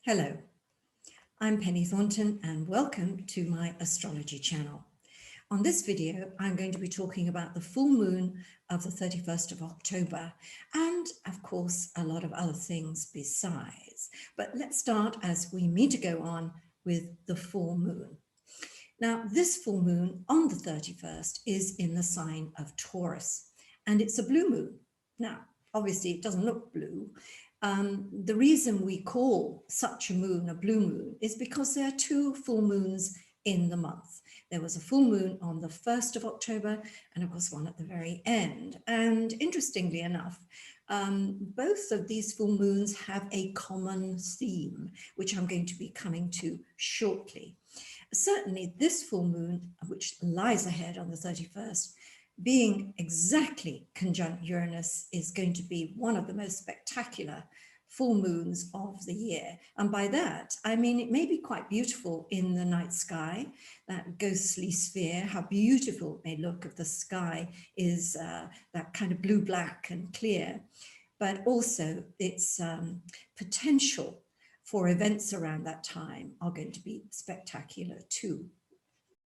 Hello, I'm Penny Thornton and welcome to my astrology channel. On this video, I'm going to be talking about the full moon of the 31st of October and, of course, a lot of other things besides. But let's start, as we mean to go on, with the full moon. Now, this full moon on the 31st is in the sign of Taurus, and it's a blue moon. Now, obviously, it doesn't look blue. The reason we call such a moon a blue moon is because there are two full moons in the month. There was a full moon on the 1st of October and of course one at the very end. And interestingly enough, both of these full moons have a common theme, which I'm going to be coming to shortly. Certainly this full moon, which lies ahead on the 31st, being exactly conjunct Uranus, is going to be one of the most spectacular full moons of the year. And by that, I mean, it may be quite beautiful in the night sky, that ghostly sphere, how beautiful it may look if the sky is that kind of blue-black and clear. But also its potential for events around that time are going to be spectacular too.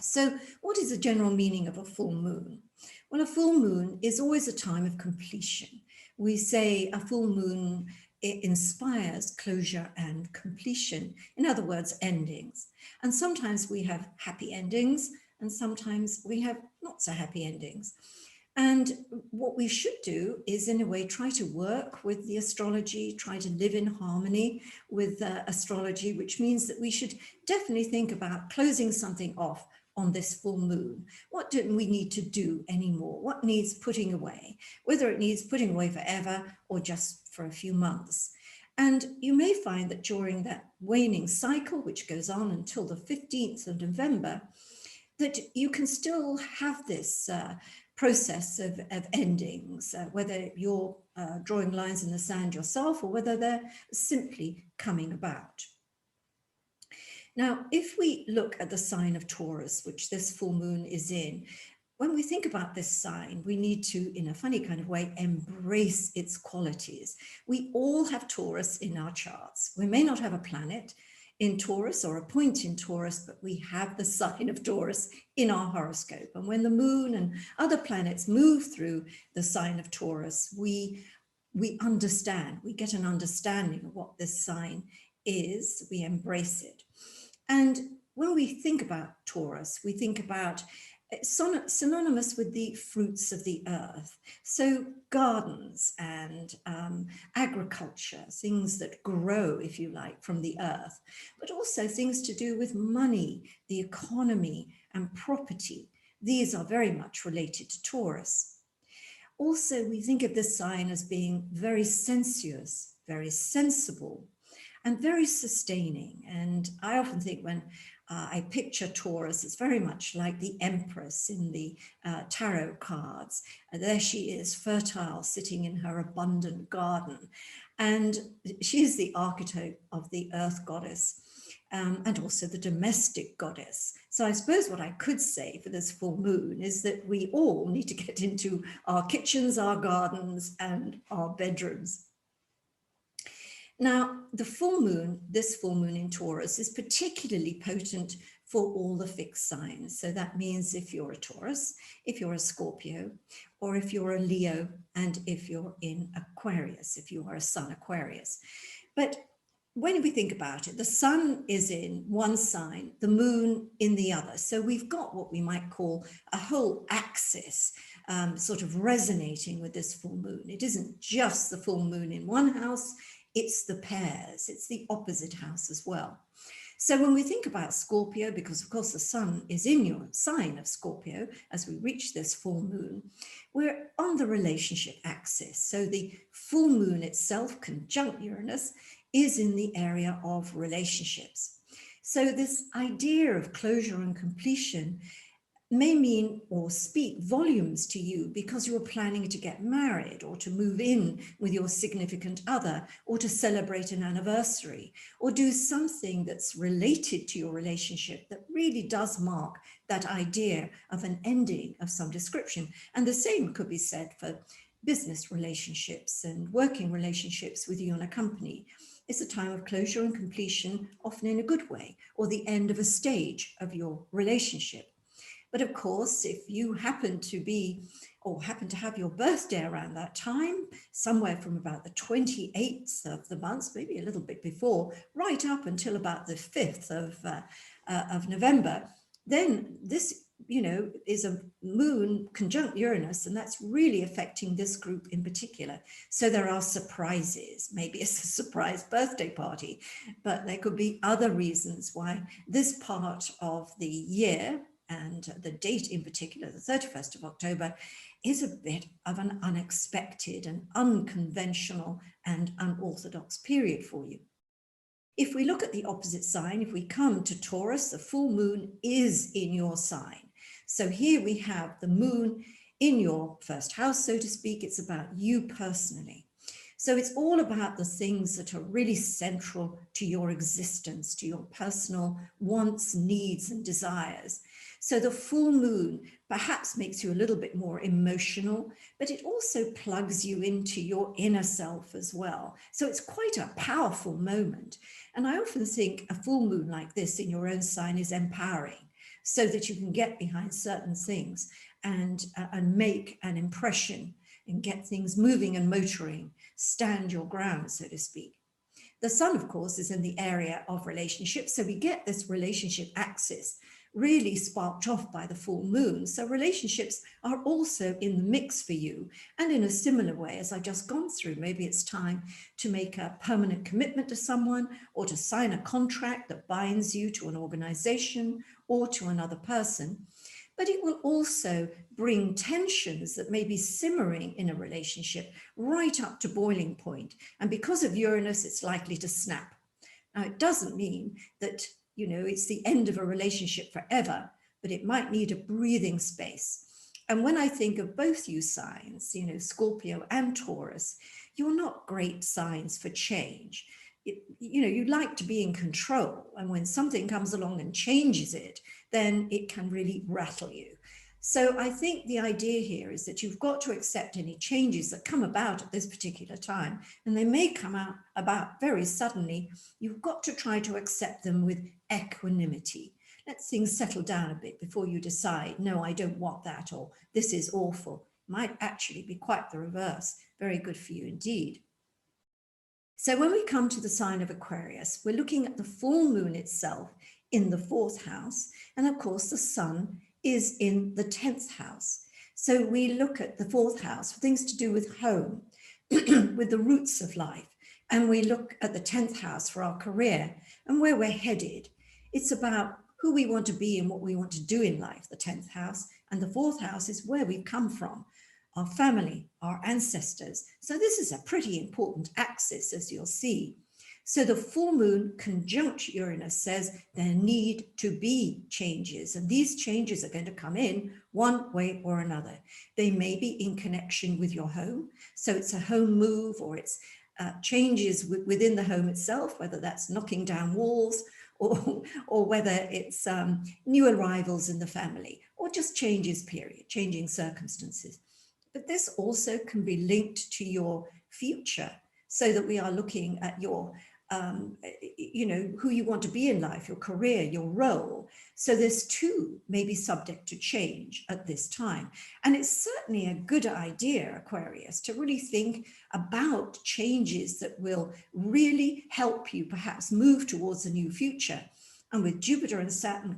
So what is the general meaning of a full moon? Well, a full moon is always a time of completion. We say a full moon, it inspires closure and completion. In other words, endings. And sometimes we have happy endings and sometimes we have not so happy endings. And what we should do is, in a way, try to work with the astrology, try to live in harmony with astrology, which means that we should definitely think about closing something off on this full moon. What do we need to do anymore? What needs putting away? Whether it needs putting away forever or just for a few months. And you may find that during that waning cycle, which goes on until the 15th of November, that you can still have this process of endings, whether you're drawing lines in the sand yourself or whether they're simply coming about. Now, if we look at the sign of Taurus, which this full moon is in, when we think about this sign, we need to, in a funny kind of way, embrace its qualities. We all have Taurus in our charts. We may not have a planet in Taurus or a point in Taurus, but we have the sign of Taurus in our horoscope. And when the moon and other planets move through the sign of Taurus, we understand, we get an understanding of what this sign is, we embrace it. And when we think about Taurus, we think about synonymous with the fruits of the earth. So gardens and agriculture, things that grow, if you like, from the earth, but also things to do with money, the economy and property. These are very much related to Taurus. Also, we think of this sign as being very sensuous, very sensible, and very sustaining. And I often think when I picture Taurus, it's very much like the Empress in the tarot cards. There she is, fertile, sitting in her abundant garden. And she is the archetype of the earth goddess and also the domestic goddess. So I suppose what I could say for this full moon is that we all need to get into our kitchens, our gardens, and our bedrooms. Now, the full moon, this full moon in Taurus, is particularly potent for all the fixed signs. So that means if you're a Taurus, if you're a Scorpio, or if you're a Leo, and if you're in Aquarius, if you are a Sun Aquarius. But when we think about it, the sun is in one sign, the moon in the other. So we've got what we might call a whole axis sort of resonating with this full moon. It isn't just the full moon in one house, it's the pairs, it's the opposite house as well. So when we think about Scorpio, because of course the sun is in your sign of Scorpio as we reach this full moon, we're on the relationship axis. So the full moon itself, conjunct Uranus, is in the area of relationships. So this idea of closure and completion may mean or speak volumes to you because you're planning to get married or to move in with your significant other or to celebrate an anniversary or do something that's related to your relationship that really does mark that idea of an ending of some description. And the same could be said for business relationships and working relationships with you in a company. it's a time of closure and completion, often in a good way, or the end of a stage of your relationship. But of course, if you happen to be or happen to have your birthday around that time, somewhere from about the 28th of the month, maybe a little bit before, right up until about the 5th of November, then this, is a moon conjunct Uranus, and that's really affecting this group in particular. So there are surprises. Maybe it's a surprise birthday party, but there could be other reasons why this part of the year, and the date in particular, the 31st of October, is a bit of an unexpected and unconventional and unorthodox period for you. If we look at the opposite sign, if we come to Taurus, the full moon is in your sign. So here we have the moon in your first house, so to speak. It's about you personally. So it's all about the things that are really central to your existence, to your personal wants, needs, and desires. So the full moon perhaps makes you a little bit more emotional, but it also plugs you into your inner self as well. So it's quite a powerful moment. And I often think a full moon like this in your own sign is empowering, so that you can get behind certain things and make an impression and get things moving and motoring, stand your ground, so to speak. The sun, of course, is in the area of relationships. So we get this relationship axis really sparked off by the full moon. So relationships are also in the mix for you. And in a similar way, as I've just gone through, maybe it's time to make a permanent commitment to someone, or to sign a contract that binds you to an organization or to another person. But it will also bring tensions that may be simmering in a relationship right up to boiling point. And because of Uranus, it's likely to snap. Now, it doesn't mean that, it's the end of a relationship forever, but it might need a breathing space. And when I think of both you signs, Scorpio and Taurus, you're not great signs for change. You like to be in control. And when something comes along and changes it, then it can really rattle you. So I think the idea here is that you've got to accept any changes that come about at this particular time, and they may come about very suddenly. You've got to try to accept them with equanimity. Let things settle down a bit before you decide, no, I don't want that, or this is awful. It might actually be quite the reverse. Very good for you indeed. So when we come to the sign of Aquarius, we're looking at the full moon itself in the 4th house. And of course, the sun is in the 10th house. So we look at the 4th house for things to do with home, with the roots of life. And we look at the 10th house for our career and where we're headed. It's about who we want to be and what we want to do in life, the 10th house. And the 4th house is where we've come from, our family, our ancestors. So this is a pretty important axis, as you'll see. So the full moon conjunct Uranus says there need to be changes, and these changes are going to come in one way or another. They may be in connection with your home. So it's a home move, or it's changes within the home itself, whether that's knocking down walls, or whether it's new arrivals in the family, or just changes, period, changing circumstances. But this also can be linked to your future, so that we are looking at your, who you want to be in life, your career, your role. So this too may be subject to change at this time. And it's certainly a good idea, Aquarius, to really think about changes that will really help you perhaps move towards a new future. And with Jupiter and Saturn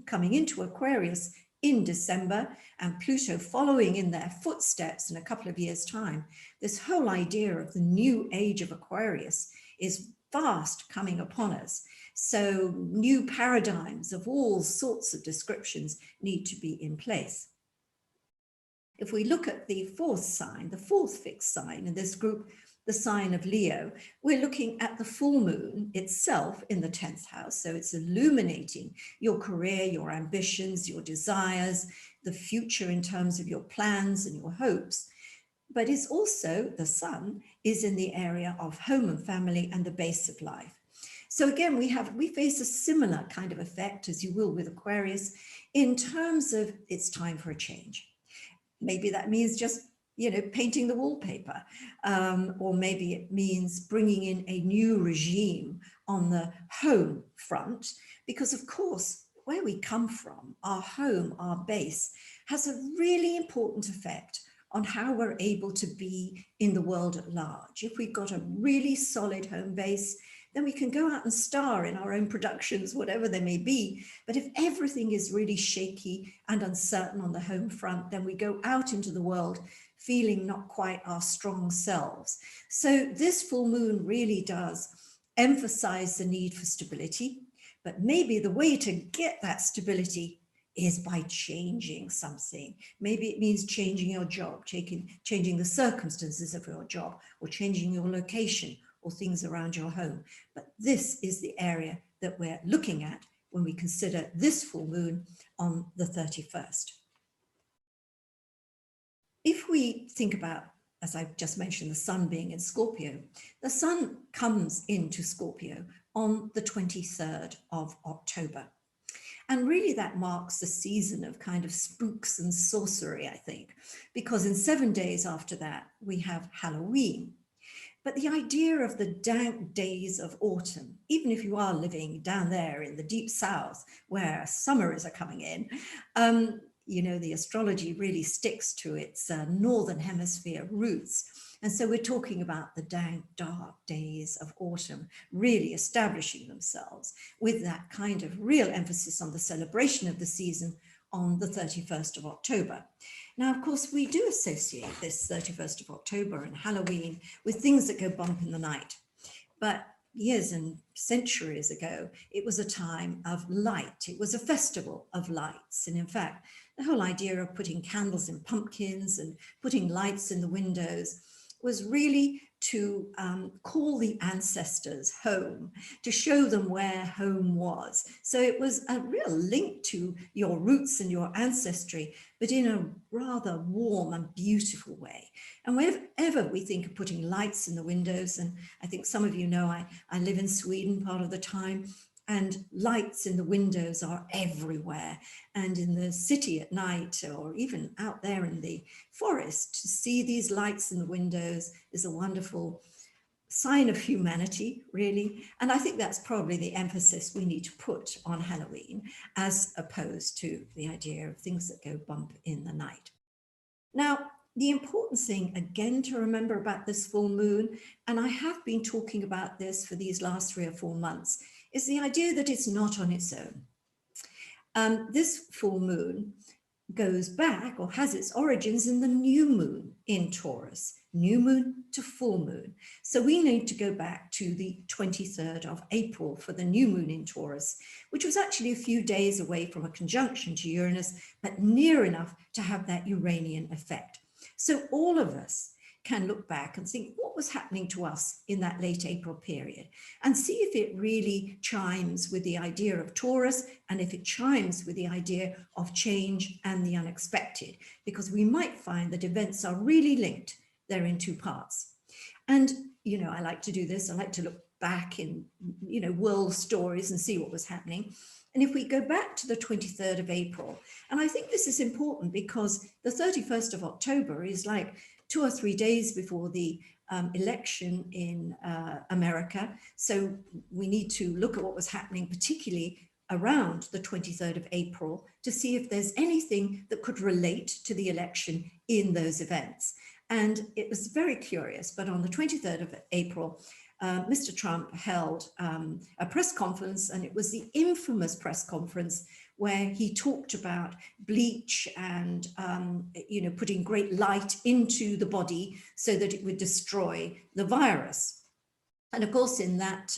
coming into Aquarius in December, and Pluto following in their footsteps in a couple of years' time, this whole idea of the new age of Aquarius is fast coming upon us. So new paradigms of all sorts of descriptions need to be in place. If we look at the 4th sign, the 4th fixed sign in this group, the sign of Leo, we're looking at the full moon itself in the 10th house. So it's illuminating your career, your ambitions, your desires, the future in terms of your plans and your hopes. But it's also, the sun is in the area of home and family and the base of life. So again, we face a similar kind of effect, as you will with Aquarius, in terms of it's time for a change. Maybe that means just, painting the wallpaper, or maybe it means bringing in a new regime on the home front, because of course, where we come from, our home, our base, has a really important effect on how we're able to be in the world at large. If we've got a really solid home base, then we can go out and star in our own productions, whatever they may be. But if everything is really shaky and uncertain on the home front, then we go out into the world feeling not quite our strong selves. So this full moon really does emphasize the need for stability, but maybe the way to get that stability is by changing something. Maybe it means changing your job, changing the circumstances of your job, or changing your location, or things around your home. But this is the area that we're looking at when we consider this full moon on the 31st. If we think about, as I've just mentioned, the sun being in Scorpio, the sun comes into Scorpio on the 23rd of October. And really that marks the season of kind of spooks and sorcery, I think, because in 7 days after that, we have Halloween. But the idea of the dank days of autumn, even if you are living down there in the deep south where summer is coming in, the astrology really sticks to its northern hemisphere roots. And so we're talking about the dank, dark days of autumn really establishing themselves with that kind of real emphasis on the celebration of the season on the 31st of October. Now, of course, we do associate this 31st of October and Halloween with things that go bump in the night. But years and centuries ago, it was a time of light. It was a festival of lights. And in fact, the whole idea of putting candles in pumpkins and putting lights in the windows was really to call the ancestors home, to show them where home was. So it was a real link to your roots and your ancestry, but in a rather warm and beautiful way. And whenever we think of putting lights in the windows, and I think some of you know I live in Sweden part of the time, and lights in the windows are everywhere. And in the city at night, or even out there in the forest, to see these lights in the windows is a wonderful sign of humanity, really. And I think that's probably the emphasis we need to put on Halloween, as opposed to the idea of things that go bump in the night. Now, the important thing, again, to remember about this full moon, and I have been talking about this for these last 3 or 4 months, is the idea that it's not on its own. This full moon goes back, or has its origins, in the new moon in Taurus, new moon to full moon. So we need to go back to the 23rd of April for the new moon in Taurus, which was actually a few days away from a conjunction to Uranus, but near enough to have that Uranian effect. So all of us can look back and think, what was happening to us in that late April period, and see if it really chimes with the idea of Taurus, and if it chimes with the idea of change and the unexpected, because we might find that events are really linked. They're in 2 parts. And, I like to do this. I like to look back in, world stories and see what was happening. And if we go back to the 23rd of April, and I think this is important because the 31st of October is like 2 or 3 days before the election in America. So we need to look at what was happening, particularly around the 23rd of April, to see if there's anything that could relate to the election in those events. And it was very curious, but on the 23rd of April, Mr. Trump held a press conference, and it was the infamous press conference where he talked about bleach and, putting great light into the body so that it would destroy the virus. And of course, in that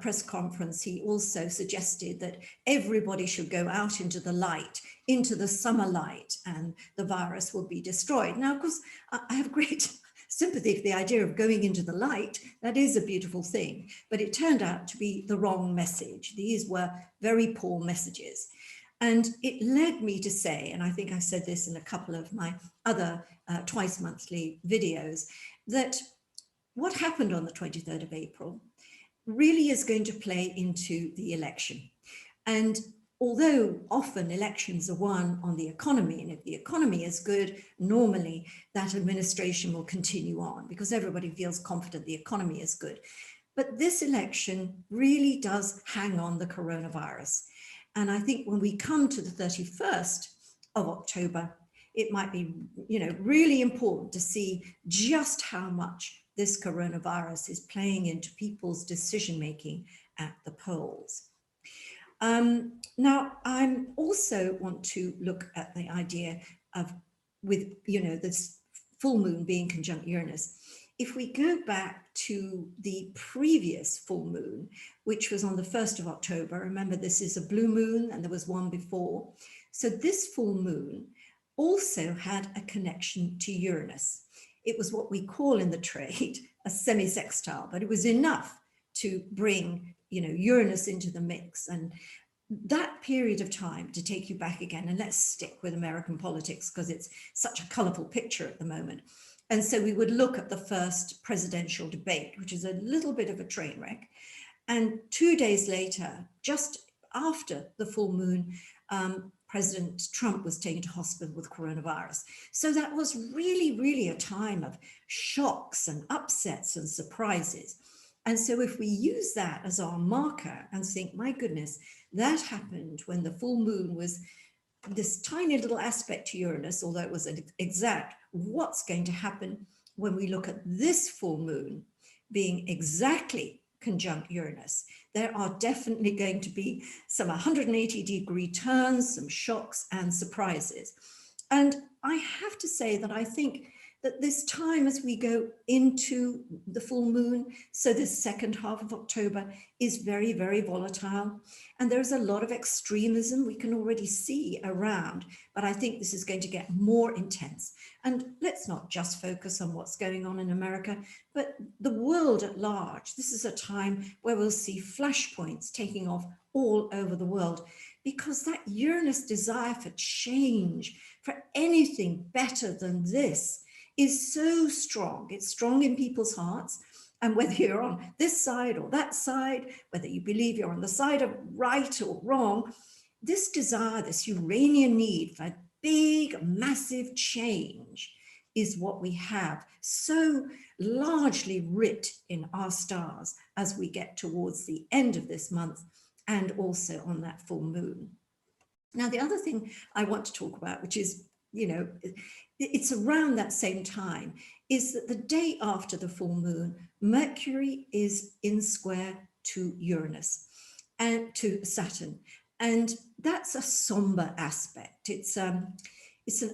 press conference, he also suggested that everybody should go out into the light, into the summer light, and the virus will be destroyed. Now, of course, I have great sympathy for the idea of going into the light. That is a beautiful thing, but it turned out to be the wrong message. These were very poor messages. And it led me to say, and I think I said this in a couple of my other twice monthly videos, that what happened on the 23rd of April really is going to play into the election. And although often elections are won on the economy, and if the economy is good, normally that administration will continue on because everybody feels confident the economy is good. But this election really does hang on the coronavirus. And I think when we come to the 31st of October, it might be, really important to see just how much this coronavirus is playing into people's decision-making at the polls. Now, I also want to look at the idea of, with, this full moon being conjunct Uranus. If we go back to the previous full moon, which was on the 1st of October, remember this is a blue moon and there was one before. So this full moon also had a connection to Uranus. It was what we call in the trade a semi-sextile, but it was enough to bring, Uranus into the mix. And that period of time, to take you back again, and let's stick with American politics because it's such a colorful picture at the moment. And so we would look at the first presidential debate, which is a little bit of a train wreck. And 2 days later, just after the full moon, President Trump was taken to hospital with coronavirus. So that was really, really a time of shocks and upsets and surprises. And so if we use that as our marker and think, my goodness, that happened when the full moon was this tiny little aspect to Uranus, although it was an exact, what's going to happen when we look at this full moon being exactly conjunct Uranus? There are definitely going to be some 180-degree turns, some shocks and surprises. And I have to say that I think that this time as we go into the full moon, so this second half of October is very, very volatile. And there's a lot of extremism we can already see around, but I think this is going to get more intense. And let's not just focus on what's going on in America, but the world at large. This is a time where we'll see flashpoints taking off all over the world, because that Uranus desire for change, for anything better than this, is so strong. It's strong in people's hearts. And whether you're on this side or that side, whether you believe you're on the side of right or wrong, this desire, this Uranian need for big, massive change is what we have so largely writ in our stars as we get towards the end of this month and also on that full moon. Now, the other thing I want to talk about, which is, it's around that same time, is that the day after the full moon, Mercury is in square to Uranus and to Saturn. And that's a somber aspect. It's an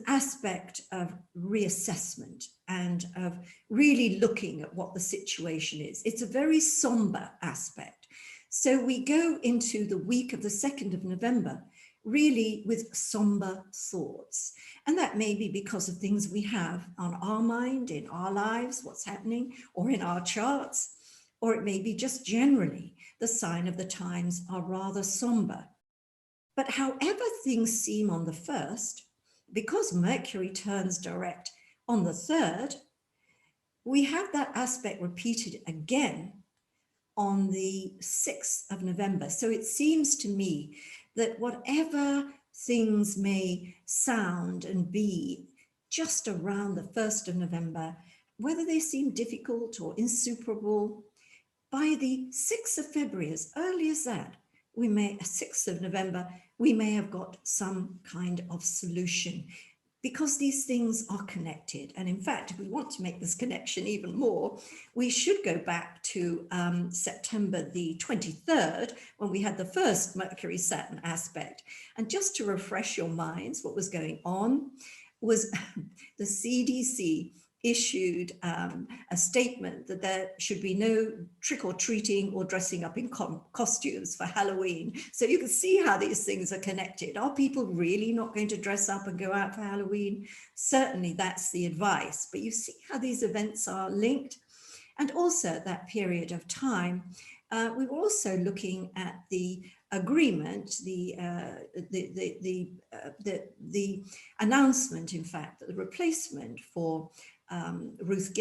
aspect of reassessment and of really looking at what the situation is. It's a very somber aspect. So we go into the week of the 2nd of November really with somber thoughts. And that may be because of things we have on our mind, in our lives, what's happening, or in our charts, or it may be just generally the sign of the times are rather somber. But however things seem on the 1st, because Mercury turns direct on the 3rd, we have that aspect repeated again on the 6th of November. So it seems to me that whatever things may sound and be just around the 1st of November, whether they seem difficult or insuperable, by the 6th of February, as early as that, 6th of November, we may have got some kind of solution, because these things are connected. And in fact, if we want to make this connection even more, we should go back to September the 23rd, when we had the first Mercury-Saturn aspect. And just to refresh your minds, what was going on was the CDC issued a statement that there should be no trick-or-treating or dressing up in costumes for Halloween. So you can see how these things are connected. Are people really not going to dress up and go out for Halloween? Certainly that's the advice, but you see how these events are linked. And also at that period of time, we were also looking at the agreement, the announcement, in fact, that the replacement for Ruth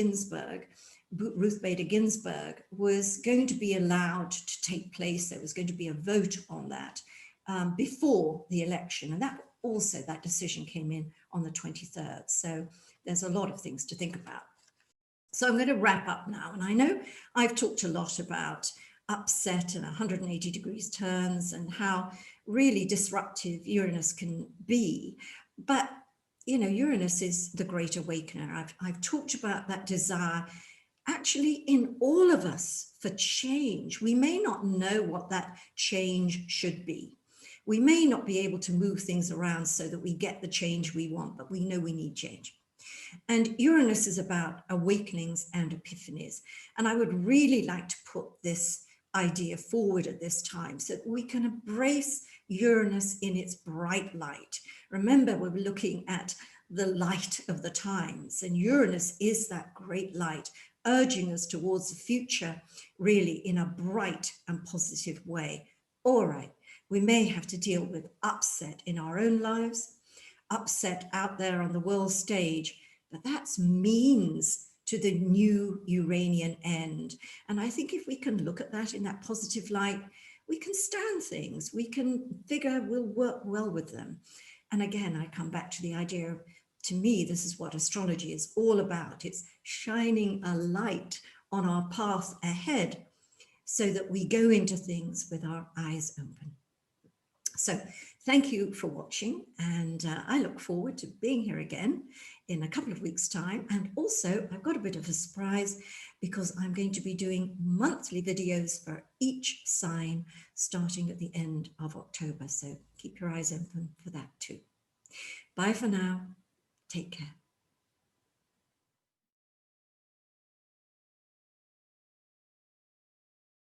Bader Ginsburg was going to be allowed to take place. There was going to be a vote on that. before the election. And that decision came in on the 23rd. So there's a lot of things to think about. So I'm going to wrap up now. And I know I've talked a lot about upset and 180 degrees turns and how really disruptive Uranus can be. But, you know, Uranus is the great awakener. I've talked about that desire actually in all of us for change. We may not know what that change should be. We may not be able to move things around so that we get the change we want, but we know we need change. And Uranus is about awakenings and epiphanies. And I would really like to put this idea forward at this time so that we can embrace Uranus in its bright light. Remember, we're looking at the light of the times, and Uranus is that great light, urging us towards the future, really in a bright and positive way. All right, we may have to deal with upset in our own lives, upset out there on the world stage, but that's means to the new Uranian end. And I think if we can look at that in that positive light, we can stand things, we can figure we'll work well with them. And again, I come back to the idea of, to me, this is what astrology is all about. It's shining a light on our path ahead so that we go into things with our eyes open. So thank you for watching, and I look forward to being here again in a couple of weeks' time. And also, I've got a bit of a surprise because I'm going to be doing monthly videos for each sign starting at the end of October. So keep your eyes open for that too. Bye for now. Take care.